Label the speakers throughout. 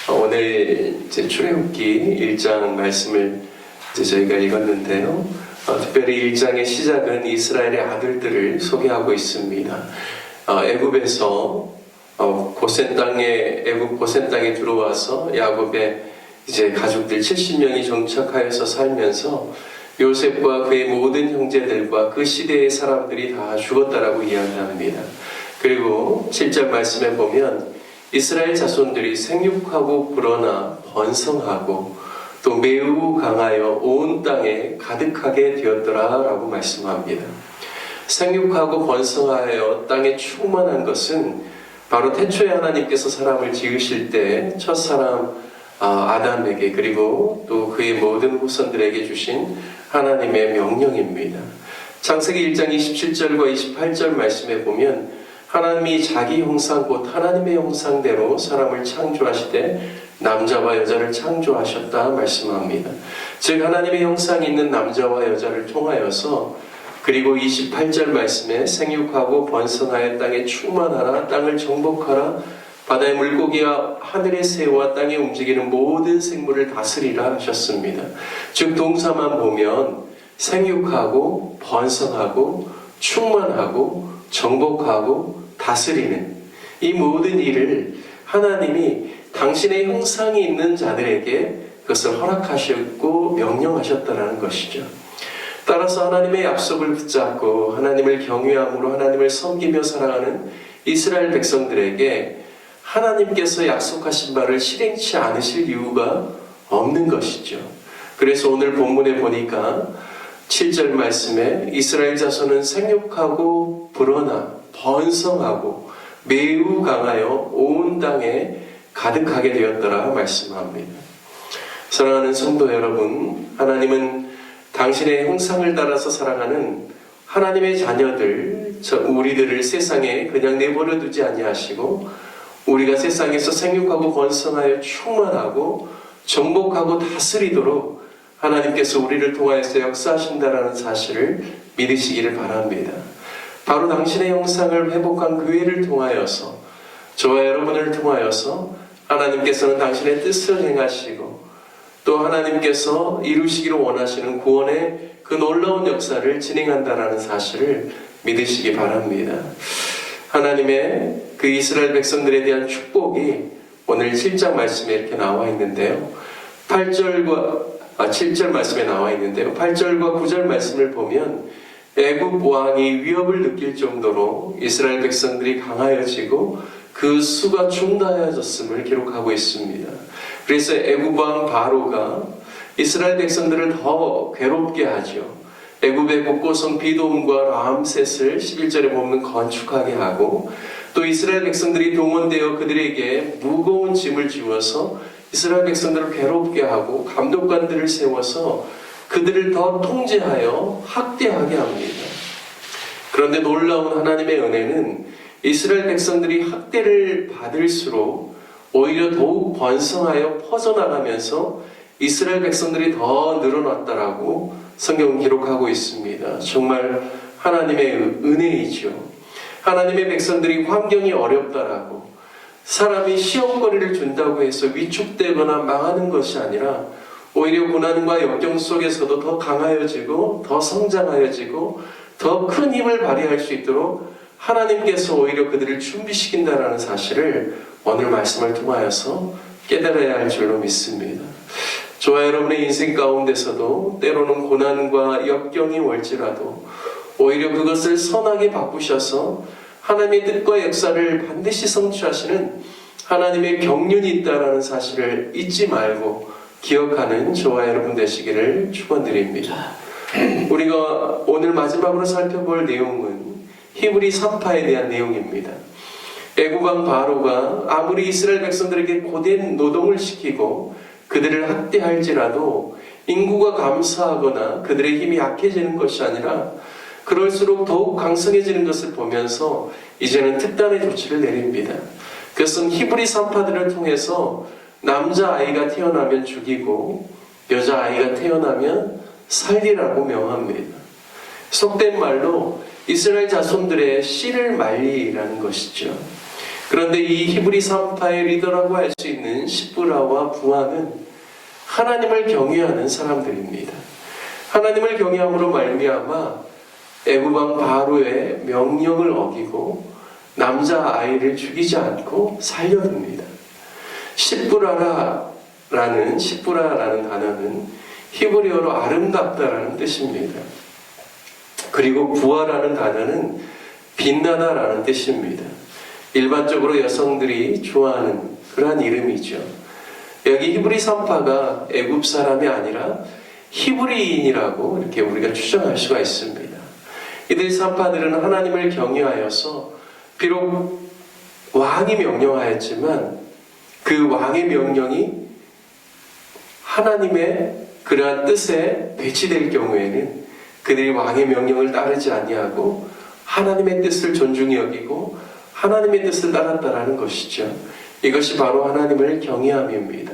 Speaker 1: 오늘 이제 출애굽기 1장 말씀을 이제 저희가 읽었는데요. 특별히 1장의 시작은 이스라엘의 아들들을 소개하고 있습니다. 애굽에서 애굽 고센 땅에 들어와서 야곱의 이제 가족들 70명이 정착하여서 살면서 요셉과 그의 모든 형제들과 그 시대의 사람들이 다 죽었다라고 이야기합니다. 그리고 7절 말씀에 보면 이스라엘 자손들이 생육하고 불어나 번성하고 또 매우 강하여 온 땅에 가득하게 되었더라 라고 말씀합니다. 생육하고 번성하여 땅에 충만한 것은 바로 태초에 하나님께서 사람을 지으실 때 첫사람 아담에게 그리고 또 그의 모든 후손들에게 주신 하나님의 명령입니다. 창세기 1장 27절과 28절 말씀에 보면 하나님이 자기 형상 곧 하나님의 형상대로 사람을 창조하시되 남자와 여자를 창조하셨다 말씀합니다. 즉 하나님의 형상이 있는 남자와 여자를 통하여서 그리고 28절 말씀에 생육하고 번성하여 땅에 충만하라 땅을 정복하라 바다의 물고기와 하늘의 새와 땅에 움직이는 모든 생물을 다스리라 하셨습니다. 즉 동사만 보면 생육하고 번성하고 충만하고 정복하고 다스리는 이 모든 일을 하나님이 당신의 형상이 있는 자들에게 그것을 허락하셨고 명령하셨다는 것이죠. 따라서 하나님의 약속을 붙잡고 하나님을 경외함으로 하나님을 섬기며 살아가는 이스라엘 백성들에게 하나님께서 약속하신 바를 실행치 않으실 이유가 없는 것이죠. 그래서 오늘 본문에 보니까 7절 말씀에 이스라엘 자손은 생육하고 불어나 번성하고 매우 강하여 온 땅에 가득하게 되었더라 말씀합니다. 사랑하는 성도 여러분, 하나님은 당신의 형상을 따라서 살아가는 하나님의 자녀들, 우리들을 세상에 그냥 내버려 두지 아니하시고 우리가 세상에서 생육하고 번성하여 충만하고 정복하고 다스리도록 하나님께서 우리를 통하여서 역사하신다라는 사실을 믿으시기를 바랍니다. 바로 당신의 형상을 회복한 교회를 통하여서 저와 여러분을 통하여서 하나님께서는 당신의 뜻을 행하시고 또 하나님께서 이루시기를 원하시는 구원의 그 놀라운 역사를 진행한다라는 사실을 믿으시기 바랍니다. 하나님의 그 이스라엘 백성들에 대한 축복이 오늘 7장 말씀에 이렇게 나와 있는데요. 7절 말씀에 나와 있는데요. 8절과 9절 말씀을 보면 애굽 왕이 위협을 느낄 정도로 이스라엘 백성들이 강하여지고 그 수가 충만해졌음을 기록하고 있습니다. 그래서 애굽 왕 바로가 이스라엘 백성들을 더 괴롭게 하죠. 애굽의 국고성 비돔과 람셋을 11절에 보면 건축하게 하고 또 이스라엘 백성들이 동원되어 그들에게 무거운 짐을 지워서 이스라엘 백성들을 괴롭게 하고 감독관들을 세워서 그들을 더 통제하여 학대하게 합니다. 그런데 놀라운 하나님의 은혜는 이스라엘 백성들이 학대를 받을수록 오히려 더욱 번성하여 퍼져나가면서 이스라엘 백성들이 더 늘어났다라고 성경은 기록하고 있습니다. 정말 하나님의 은혜이죠. 하나님의 백성들이 환경이 어렵다라고 사람이 시험거리를 준다고 해서 위축되거나 망하는 것이 아니라 오히려 고난과 역경 속에서도 더 강하여지고 더 성장하여지고 더 큰 힘을 발휘할 수 있도록 하나님께서 오히려 그들을 준비시킨다라는 사실을 오늘 말씀을 통하여서 깨달아야 할 줄로 믿습니다. 저와 여러분의 인생 가운데서도 때로는 고난과 역경이 올지라도 오히려 그것을 선하게 바꾸셔서 하나님의 뜻과 역사를 반드시 성취하시는 하나님의 경륜이 있다라는 사실을 잊지 말고 기억하는 저와 여러분 되시기를 축원드립니다. 우리가 오늘 마지막으로 살펴볼 내용은 히브리 3파에 대한 내용입니다. 애굽 왕 바로가 아무리 이스라엘 백성들에게 고된 노동을 시키고 그들을 학대할지라도 인구가 감소하거나 그들의 힘이 약해지는 것이 아니라 그럴수록 더욱 강성해지는 것을 보면서 이제는 특단의 조치를 내립니다. 그것은 히브리 3파들을 통해서 남자아이가 태어나면 죽이고 여자아이가 태어나면 살리라고 명합니다. 속된 말로 이스라엘 자손들의 씨를 말리라는 것이죠. 그런데 이 히브리 산파의 리더라고 할 수 있는 시브라와 부하는 하나님을 경외하는 사람들입니다. 하나님을 경외함으로 말미암아 애굽 왕 바로의 명령을 어기고 남자아이를 죽이지 않고 살려둡니다. 시브라라는 단어는 히브리어로 아름답다라는 뜻입니다. 그리고 부하라는 단어는 빛나다라는 뜻입니다. 일반적으로 여성들이 좋아하는 그러한 이름이죠. 여기 히브리 산파가 애굽 사람이 아니라 히브리인이라고 이렇게 우리가 추정할 수가 있습니다. 이들 산파들은 하나님을 경외하여서 비록 왕이 명령하였지만 그 왕의 명령이 하나님의 그러한 뜻에 배치될 경우에는 그들이 왕의 명령을 따르지 아니하고 하나님의 뜻을 존중히 여기고 하나님의 뜻을 따랐다라는 것이죠. 이것이 바로 하나님을 경외함입니다.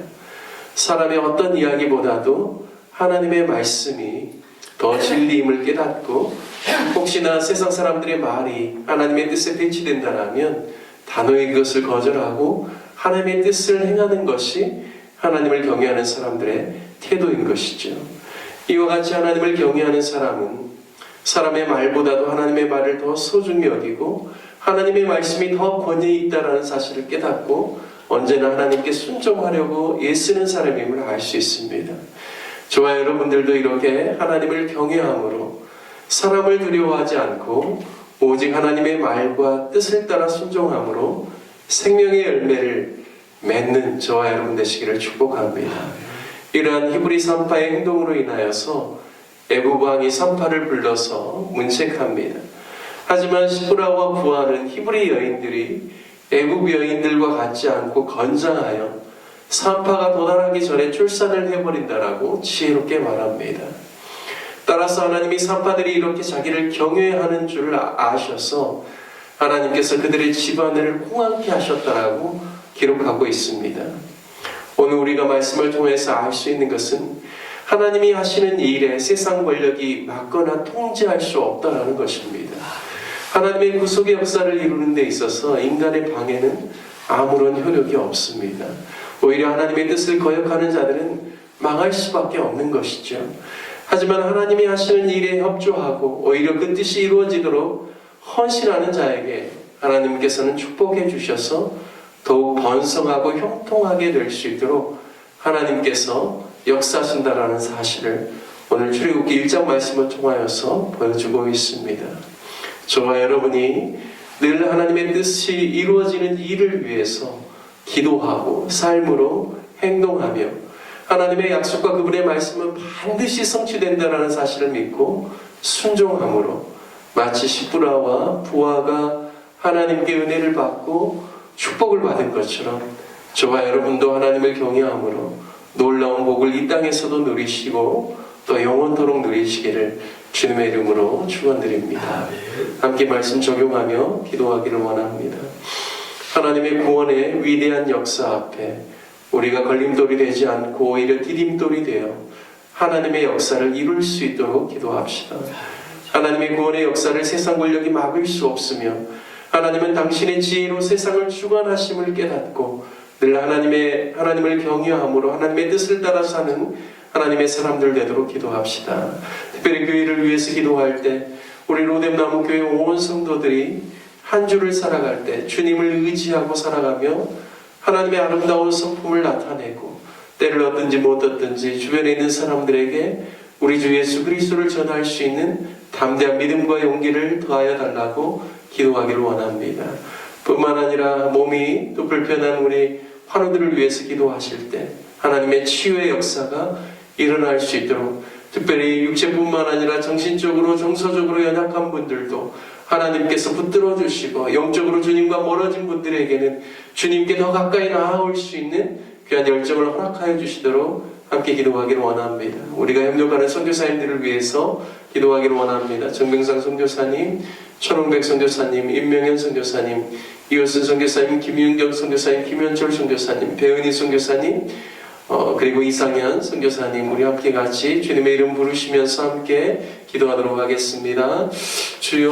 Speaker 1: 사람의 어떤 이야기보다도 하나님의 말씀이 더 진리임을 깨닫고 혹시나 세상 사람들의 말이 하나님의 뜻에 배치된다면 단호히 그것을 거절하고 하나님의 뜻을 행하는 것이 하나님을 경외하는 사람들의 태도인 것이죠. 이와 같이 하나님을 경외하는 사람은 사람의 말보다도 하나님의 말을 더 소중히 여기고 하나님의 말씀이 더 권위 있다라는 사실을 깨닫고 언제나 하나님께 순종하려고 애쓰는 사람임을 알 수 있습니다. 저와 여러분들도 이렇게 하나님을 경외함으로 사람을 두려워하지 않고 오직 하나님의 말과 뜻을 따라 순종함으로 생명의 열매를 맺는 저와 여러분 되시기를 축복합니다. 이러한 히브리 산파의 행동으로 인하여서 애굽 왕이 산파를 불러서 문책합니다. 하지만 시브라와 부하는 히브리 여인들이 애굽 여인들과 같지 않고 건장하여 산파가 도달하기 전에 출산을 해버린다라고 지혜롭게 말합니다. 따라서 하나님이 산파들이 이렇게 자기를 경외하는 줄 아셔서 하나님께서 그들의 집안을 홍황케 하셨다라고 기록하고 있습니다. 오늘 우리가 말씀을 통해서 알 수 있는 것은 하나님이 하시는 일에 세상 권력이 막거나 통제할 수 없다라는 것입니다. 하나님의 구속의 역사를 이루는 데 있어서 인간의 방해는 아무런 효력이 없습니다. 오히려 하나님의 뜻을 거역하는 자들은 망할 수밖에 없는 것이죠. 하지만 하나님이 하시는 일에 협조하고 오히려 그 뜻이 이루어지도록 헌신하는 자에게 하나님께서는 축복해 주셔서 더욱 번성하고 형통하게 될 수 있도록 하나님께서 역사하신다라는 사실을 오늘 출애굽기 1장 말씀을 통하여서 보여주고 있습니다. 저와 여러분이 늘 하나님의 뜻이 이루어지는 일을 위해서 기도하고 삶으로 행동하며 하나님의 약속과 그분의 말씀은 반드시 성취된다는 사실을 믿고 순종함으로 마치 시브라와 부하가 하나님께 은혜를 받고 축복을 받은 것처럼 저와 여러분도 하나님을 경외함으로 놀라운 복을 이 땅에서도 누리시고 또 영원토록 누리시기를 주님의 이름으로 축원드립니다. 함께 말씀 적용하며 기도하기를 원합니다. 하나님의 구원의 위대한 역사 앞에 우리가 걸림돌이 되지 않고 오히려 디딤돌이 되어 하나님의 역사를 이룰 수 있도록 기도합시다. 하나님의 구원의 역사를 세상 권력이 막을 수 없으며 하나님은 당신의 지혜로 세상을 주관하심을 깨닫고 늘 하나님을 경외함으로 하나님의 뜻을 따라 사는 하나님의 사람들 되도록 기도합시다. 특별히 교회를 위해서 기도할 때 우리 로뎀나무 교회 온 성도들이 한 주를 살아갈 때 주님을 의지하고 살아가며 하나님의 아름다운 성품을 나타내고 때를 얻든지 못 얻든지 주변에 있는 사람들에게 우리 주 예수 그리스도를 전할 수 있는 담대한 믿음과 용기를 더하여 달라고 기도하기를 원합니다. 뿐만 아니라 몸이 또 불편한 우리 환우들을 위해서 기도하실 때 하나님의 치유의 역사가 일어날 수 있도록 특별히 육체뿐만 아니라 정신적으로 정서적으로 연약한 분들도 하나님께서 붙들어 주시고 영적으로 주님과 멀어진 분들에게는 주님께 더 가까이 나아올 수 있는 귀한 열정을 허락하여 주시도록 함께 기도하기를 원합니다. 우리가 협력하는 선교사님들을 위해서 기도하기를 원합니다. 정병상 선교사님, 천홍백 선교사님, 임명현 선교사님, 이효순 선교사님, 김윤경 선교사님, 김현철 선교사님, 배은희 선교사님, 그리고 이상현 선교사님, 우리 함께 같이 주님의 이름 부르시면서 함께 기도하도록 하겠습니다. 주여